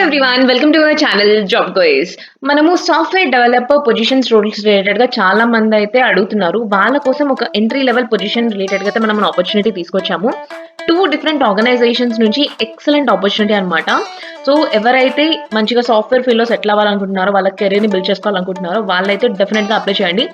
Everyone welcome to our channel job గోయిస్. మనము software developer positions roles related గా చాలా మంది అయితే అడుగుతున్నారు. వాళ్ళ కోసం ఒక ఎంట్రీ లెవెల్ పొజిషన్ రిలేటెడ్ గా అయితే మనం ఆపర్చునిటీ తీసుకొచ్చాము. 2 డిఫరెంట్ ఆర్గనైజేషన్స్ నుంచి ఎక్సలెంట్ ఆపర్చునిటీ అన్నమాట. సో ఎవరైతే మంచిగా సాఫ్ట్వేర్ ఫీల్డ్ లో సెటిల్ అవ్వాలనుకుంటున్నారో, వాళ్ళ కెరీర్ ని బిల్డ్ చేసుకోవాలనుకుంటున్నారో వాళ్ళైతే డెఫినెట్ గా అప్లై చేయండి.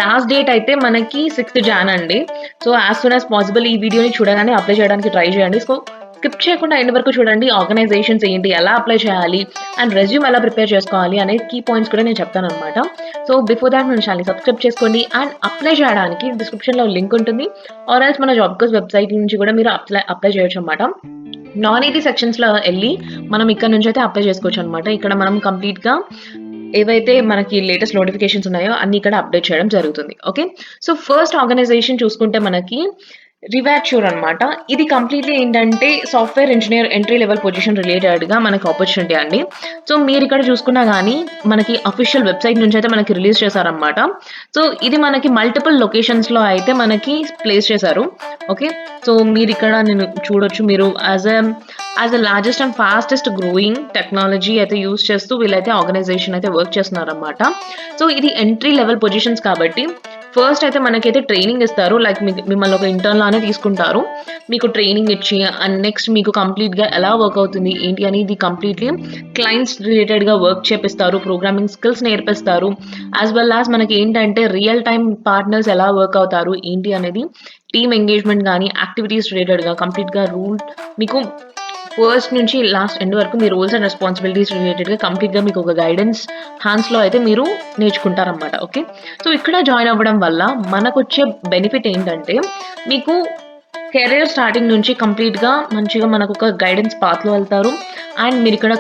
లాస్ట్ డేట్ అయితే మనకి 6th Jan అండి. So as soon as possible ఈ వీడియోని చూడగానే అప్లై చేయడానికి ట్రై చేయండి. సో స్కిప్ చేయకుండా ఎండ్ వరకు చూడండి. ఆర్గనైజేషన్స్ ఏంటి, ఎలా అప్లై చేయాలి అండ్ రెజ్యూమ్ ఎలా ప్రిపేర్ చేసుకోవాలి అనే కీ పాయింట్స్ కూడా నేను చెప్తాను అనమాట. సో బిఫోర్ దాట్ మన ఛానల్ సబ్స్క్రైబ్ చేసుకోండి అండ్ అప్లై చేయడానికి డిస్క్రిప్షన్ లో లింక్ ఉంటుంది. ఆర్ ఎల్స్ మన జాబ్ కోర్స్ వెబ్సైట్ నుంచి కూడా మీరు అప్లై చేయొచ్చు అనమాట. నాన్ ఈటీ సెక్షన్స్ లో వెళ్ళి మనం ఇక్కడ నుంచి అయితే అప్లై చేసుకోవచ్చు అనమాట. ఇక్కడ మనం కంప్లీట్ గా ఏవైతే మనకి లేటెస్ట్ నోటిఫికేషన్స్ ఉన్నాయో అన్ని ఇక్కడ అప్డేట్ చేయడం జరుగుతుంది. ఓకే, సో ఫస్ట్ ఆర్గనైజేషన్ చూసుకుంటే మనకి రివాచ్యూర్ అనమాట. ఇది కంప్లీట్లీ ఏంటంటే software engineer entry level position related గా మనకి ఆపర్చునిటీ అండి. సో మీరు ఇక్కడ చూసుకున్నా కానీ మనకి అఫీషియల్ వెబ్సైట్ నుంచి అయితే మనకి రిలీజ్ చేశారనమాట. సో ఇది మనకి మల్టిపుల్ లొకేషన్స్ లో అయితే మనకి ప్లేస్ చేశారు. ఓకే, సో మీరు ఇక్కడ నేను చూడొచ్చు, మీరు as a largest and fastest growing technology అయితే యూస్ చేస్తూ వీళ్ళైతే ఆర్గనైజేషన్ అయితే వర్క్ చేస్తున్నారన్నమాట. సో ఇది ఎంట్రీ లెవెల్ పొజిషన్స్ కాబట్టి ఫస్ట్ అయితే మనకైతే ట్రైనింగ్ ఇస్తారు. లైక్ మిమ్మల్ని ఒక ఇంటర్న్ లానే తీసుకుంటారు. మీకు ట్రైనింగ్ ఇచ్చి అండ్ నెక్స్ట్ మీకు కంప్లీట్ గా ఎలా వర్క్ అవుతుంది ఏంటి అనేది కంప్లీట్లీ క్లయింట్స్ రిలేటెడ్ గా వర్క్ చేపిస్తారు. ప్రోగ్రామింగ్ స్కిల్స్ నేర్పిస్తారు. యాజ్ వెల్ యాజ్ మనకి ఏంటంటే రియల్ టైమ్ పార్ట్నర్స్ ఎలా వర్క్ అవుతారు ఏంటి అనేది టీమ్ ఎంగేజ్మెంట్ కానీ యాక్టివిటీస్ రిలేటెడ్ గా కంప్లీట్ గా రూల్ మీకు ఫస్ట్ నుంచి లాస్ట్ ఎండ్ వరకు మీ రోల్స్ అండ్ రెస్పాన్సిబిలిటీస్ రిలేటెడ్గా కంప్లీట్గా మీకు ఒక గైడెన్స్ హ్యాండ్స్లో అయితే మీరు నేర్చుకుంటారన్నమాట. ఓకే, సో ఇక్కడ జాయిన్ అవ్వడం వల్ల మనకు వచ్చే బెనిఫిట్ ఏంటంటే మీకు కెరీర్ స్టార్టింగ్ నుంచి కంప్లీట్గా మంచిగా మనకు ఒక గైడెన్స్ పాత్లో వెళ్తారు. అండ్ మీరు ఇక్కడ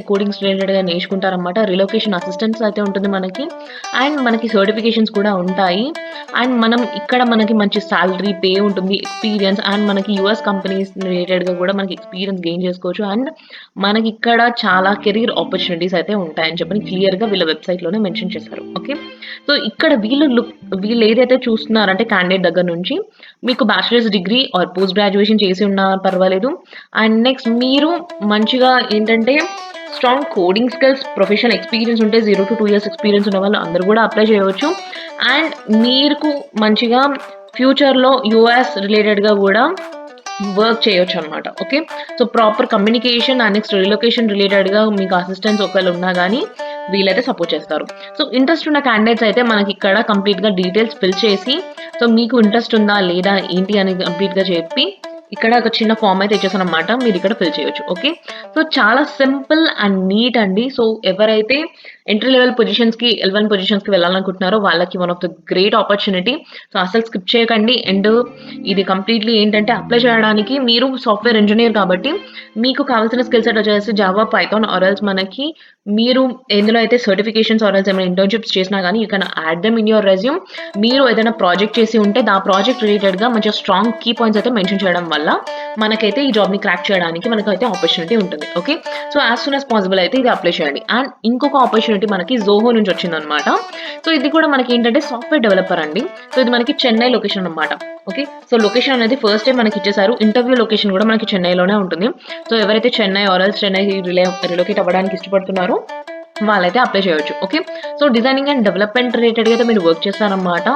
కోడింగ్స్ రిలేటెడ్గా నేర్చుకుంటారన్నమాట. రిలొకేషన్ అసిస్టెన్స్ అయితే ఉంటుంది మనకి. అండ్ మనకి సర్టిఫికేషన్స్ కూడా ఉంటాయి. అండ్ మనకి మంచి శాలరీ పే ఉంటుంది, ఎక్స్పీరియన్స్ అండ్ మనకి యూఎస్ కంపెనీస్ రిలేటెడ్గా కూడా మనకి ఎక్స్పీరియన్స్ గెయిన్ చేసుకోవచ్చు. అండ్ మనకి ఇక్కడ చాలా కెరీర్ ఆపర్చునిటీస్ అయితే ఉంటాయని చెప్పని క్లియర్గా వీళ్ళ వెబ్సైట్లోనే మెన్షన్ చేశారు. ఓకే, సో ఇక్కడ వీళ్ళు ఏదైతే చూస్తున్నారంటే క్యాండిడేట్ దగ్గర నుంచి మీకు bachelors degree or post graduation చేసి ఉన్నా పర్వాలేదు. అండ్ నెక్స్ట్ మీరు మంచిగా ఏంటంటే strong coding skills, professional experience ఉంటే 0 to 2 years ఎక్స్పీరియన్స్ ఉన్న వాళ్ళు అందరూ కూడా అప్లై చేయవచ్చు. అండ్ మీకు మంచిగా ఫ్యూచర్లో యూఎస్ రిలేటెడ్గా కూడా వర్క్ చేయొచ్చు అనమాట. Okay, so proper communication and next relocation రిలేటెడ్గా మీకు అసిస్టెన్స్ ఒకవేళ ఉన్నా కానీ వీళ్ళైతే సపోర్ట్ చేస్తారు. సో ఇంట్రెస్ట్ ఉన్న క్యాండిడేట్స్ అయితే మనకి ఇక్కడ కంప్లీట్గా డీటెయిల్స్ ఫిల్ చేసి సో మీకు ఇంట్రెస్ట్ ఉందా లేదా ఏంటి అని కంప్లీట్గా చెప్పి ఇక్కడ ఒక చిన్న ఫామ్ అయితే ఇచ్చేసాను అనమాట. మీరు ఇక్కడ ఫిల్ చేయొచ్చు. ఓకే, సో చాలా సింపుల్ అండ్ నీట్ అండి. సో ఎవరైతే ఎంట్రీ లెవెల్ పొజిషన్స్కి L1 పొజిషన్స్కి వెళ్ళాలనుకుంటున్నారో వాళ్ళకి one of the great opportunity. So అసలు స్కిప్ చేయకండి. అండ్ ఇది కంప్లీట్లీ ఏంటంటే అప్లై చేయడానికి మీరు సాఫ్ట్వేర్ ఇంజనీర్ కాబట్టి మీకు కావాల్సిన స్కిల్ సెట్ వచ్చేసి జావా, పైథాన్ ఆర్ ఎల్స్ మనకి మీరు ఎందులో అయితే సర్టిఫికేషన్స్ ఆర్ ఎల్స్ ఏమైనా ఇంటర్న్షిప్స్ చేసినా కానీ you can add them in your resume. మీరు ఏదైనా ప్రాజెక్ట్ చేసి ఉంటే ఆ ప్రాజెక్ట్ రిలేటెడ్గా మంచిగా స్ట్రాంగ్ కీ పాయింట్స్ అయితే మెన్షన్ చేయడం వల్ల మనకైతే ఈ జాబ్ని క్రాక్ చేయడానికి మనకైతే ఆపర్చునిటీ ఉంటుంది. Okay, so as soon as possible అయితే ఇది అప్లై చేయండి. అండ్ ఇంకొక ఆపర్చునిటీ మనకి జోహో నుంచి వచ్చిందనమాట. సో ఇది కూడా మనకి ఏంటంటే సాఫ్ట్వేర్ డెవలపర్ అండి. సో ఇది మనకి చెన్నై లొకేషన్ అనమాట. ఓకే, సో లొకేషన్ అనేది ఫస్ట్ టైం మనకి ఇచ్చేసారు. ఇంటర్వ్యూ లొకేషన్ కూడా మనకి చెన్నైలోనే ఉంటుంది. సో ఎవరైతే Chennai or else Chennai relocate అవ్వడానికి ఇష్టపడుతున్నారో వాళ్ళైతే అప్లై చేయొచ్చు. Okay, so designing and development రిలేటెడ్గా అయితే మీరు వర్క్ చేస్తారనమాట.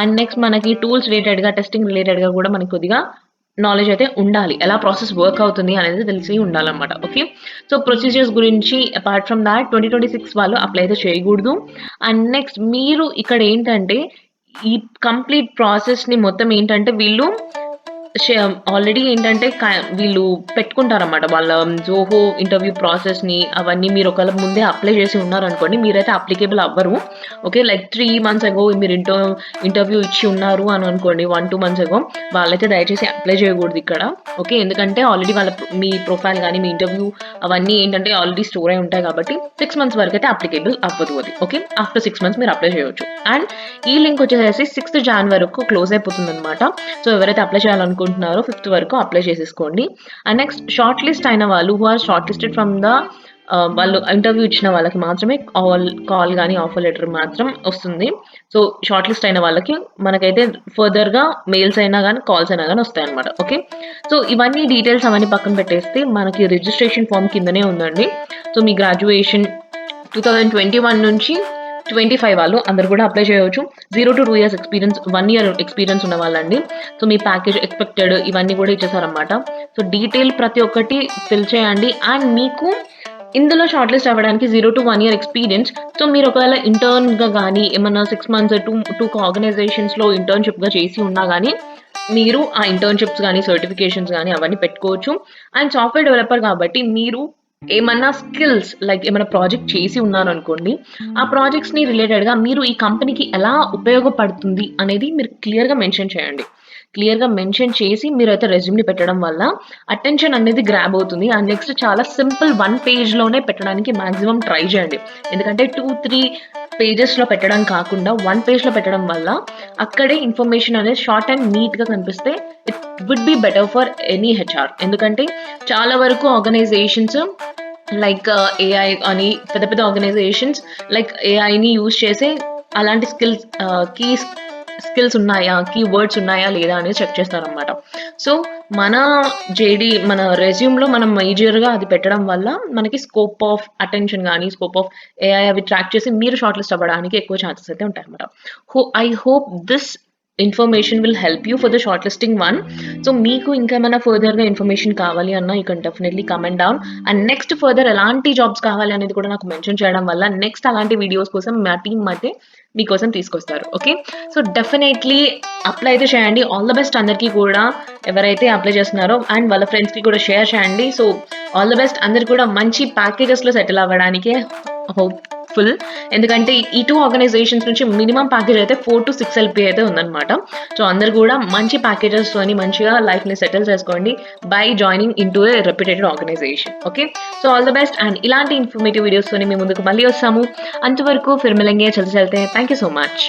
అండ్ నెక్స్ట్ మనకి టూల్స్ రిలేటెడ్గా, టెస్టింగ్ రిలేటెడ్గా కూడా మనకి కొద్దిగా నాలెడ్జ్ అయితే ఉండాలి. ఎలా ప్రాసెస్ వర్క్ అవుతుంది అనేది తెలిసి ఉండాలన్నమాట. ఓకే, సో ప్రొసీజర్స్ గురించి అపార్ట్ ఫ్రమ్ దాట్ 2026 వాళ్ళు అప్లై అయితే చేయకూడదు. అండ్ నెక్స్ట్ మీరు ఇక్కడ ఏంటంటే ఈ కంప్లీట్ ప్రాసెస్ని మొత్తం ఏంటంటే వీళ్ళు ఆల్రెడీ ఏంటంటే వీళ్ళు పెట్టుకుంటారన్నమాట వాళ్ళ జోహో ఇంటర్వ్యూ ప్రాసెస్ని. అవన్నీ మీరు ఒకవేళ ముందే అప్లై చేసి ఉన్నారనుకోండి మీరైతే అప్లికేబుల్ అవ్వరు. ఓకే, లైక్ 3 months ago మీరు ఇంటర్వ్యూ ఇచ్చి ఉన్నారు అని అనుకోండి, 1-2 months ago, వాళ్ళైతే దయచేసి అప్లై చేయకూడదు ఇక్కడ. ఓకే, ఎందుకంటే ఆల్రెడీ మీ ప్రొఫైల్ కానీ మీ ఇంటర్వ్యూ అవన్నీ ఏంటంటే ఆల్రెడీ స్టోర్ అయి ఉంటాయి కాబట్టి 6 months వరకు అయితే అప్లికేబుల్ అవ్వదు అది. ఓకే, ఆఫ్టర్ 6 months మీరు అప్లై చేయవచ్చు. అండ్ ఈ లింక్ వచ్చేసి 6th Jan వరకు క్లోజ్ అయిపోతుంది అనమాట. సో ఎవరైతే అప్లై చేయాలనుకుంటున్నారో 5th వరకు అప్లై చేసేసుకోండి. అండ్ నెక్స్ట్ షార్ట్ లిస్ట్ అయిన వాళ్ళు who are short listed from the వాళ్ళు ఇంటర్వ్యూ ఇచ్చిన వాళ్ళకి మాత్రమే కాల్ గానీ, ఆఫర్ లెటర్ మాత్రం వస్తుంది. సో, షార్ట్ లిస్ట్ అయిన వాళ్ళకి మనకైతే ఫర్దర్‌గా మెయిల్స్ అయినా గానీ, కాల్స్ అయినా గానీ వస్తాయన్నమాట. ఓకే. సో, ఇవన్నీ డీటెయిల్స్ అవన్నీ పక్కన పెట్టేస్తే మనకి రిజిస్ట్రేషన్ ఫార్మ్ కిందనే ఉందండి. సో, మీ గ్రాడ్యుయేషన్ 2021 నుంచి 25 వాళ్ళు అందరూ కూడా అప్లై చేయవచ్చు. 0-2 ఇయర్స్ ఎక్స్‌పీరియన్స్, 1 ఇయర్ ఎక్స్‌పీరియన్స్ ఉన్న వాళ్ళండి. సో, మీ ప్యాకేజ్ ఎక్స్‌పెక్టెడ్ ఇవన్నీ కూడా ఇచ్చేసారన్నమాట. సో, డీటెయిల్ ప్రతి ఒక్కటి ఫిల్ చేయండి. అండ్ మీకు ఇందులో షార్ట్ లిస్ట్ అవ్వడానికి 0-1 ఇయర్ ఎక్స్‌పీరియన్స్. సో, మీరు ఒకవేళ ఇంటర్న్‌గా గానీ, ఏమన్నా 6 మంత్స్, 2 ఆర్గనైజేషన్స్‌లో ఇంటర్న్‌షిప్‌గా చేసి ఉన్నా గానీ, మీరు ఆ ఇంటర్న్‌షిప్స్ గానీ, సర్టిఫికేషన్స్ గానీ అవన్నీ పెట్టుకోవచ్చు. అండ్ సాఫ్ట్‌వేర్ డెవలపర్ కాబట్టి మీరు ఏమన్నా స్కిల్స్ లైక్ ఏమైనా ప్రాజెక్ట్ చేసి ఉన్నారనుకోండి, ఆ ప్రాజెక్ట్స్‌ని రిలేటెడ్‌గా మీరు ఈ కంపెనీకి ఎలా ఉపయోగపడుతుంది అనేది మీరు క్లియర్‌గా మెన్షన్ చేయండి. క్లియర్‌గా మెన్షన్ చేసి మీరైతే రెజ్యూమ్‌ని పెట్టడం వల్ల అటెన్షన్ అనేది గ్రాబ్ అవుతుంది. అండ్ నెక్స్ట్ చాలా సింపుల్ 1 పేజ్‌లోనే పెట్టడానికి మాక్సిమం ట్రై చేయండి. ఎందుకంటే 2, 3 పేజెస్‌లో పెట్టడం కాకుండా 1 పేజ్‌లో పెట్టడం వల్ల అక్కడే ఇన్ఫర్మేషన్ అనేది షార్ట్ అండ్ నీట్‌గా కనిపిస్తే it would be better for any HR. ఎందుకంటే చాలా వరకు ఆర్గనైజేషన్స్ లైక్ ఏఐ అని పెద్ద పెద్ద ఆర్గనైజేషన్స్ లైక్ ఏఐని యూజ్ చేసి అలాంటి కీ స్కిల్స్ ఉన్నాయా, కీ వర్డ్స్ ఉన్నాయా లేదా అనేది చెక్ చేస్తారనమాట. సో, మన మన రెజ్యూమ్‌లో మనం మేజర్‌గా అది పెట్టడం వల్ల మనకి స్కోప్ ఆఫ్ అటెన్షన్ గానీ, స్కోప్ ఆఫ్ ఏఐ అవి ట్రాక్ చేసి మీరు షార్ట్ లిస్ట్ అవ్వడానికి ఎక్కువ ఛాన్సెస్ అయితే ఉంటాయన్నమాట. I hope this information will help you for the short listing one. So, మీకు ఇంకేమైనా ఫర్దర్‌గా ఇన్ఫర్మేషన్ కావాలి అన్నా you can definitely comment down. And next further ఎలాంటి జాబ్స్ కావాలి అనేది కూడా నాకు మెన్షన్ చేయడం వల్ల నెక్స్ట్ అలాంటి వీడియోస్ కోసం మా టీమ్ అయితే మీకోసం తీసుకొస్తారు. ఓకే. సో, డెఫినెట్‌లీ అప్లై అయితే చేయండి. ఆల్ ద బెస్ట్ అందరికీ కూడా ఎవరైతే అప్లై చేస్తున్నారో అండ్ వాళ్ళ ఫ్రెండ్స్‌కి కూడా షేర్ చేయండి. సో, ఆల్ ద బెస్ట్ అందరికి కూడా మంచి ప్యాకేజెస్‌లో సెటిల్ అవ్వడానికే హోప్‌ఫుల్. ఎందుకంటే ఈ 2 ఆర్గనైజేషన్స్ నుంచి మినిమమ్ ప్యాకేజ్ అయితే 4-6 ఎల్‌పీ అయితే ఉందన్నమాట. సో, అందరూ కూడా మంచి ప్యాకేజెస్‌తోని మంచిగా లైఫ్‌ని సెటిల్ చేసుకోండి by joining into a reputed organization. Okay. So, all the best and ఇలాంటి ఇన్ఫర్మేటివ్ వీడియోస్‌తోని మీ ముందుకు మళ్ళీ వస్తాము. అంతవరకు ఫిర్ మిలేంగే చల్తే చల్తే. Thank you so much.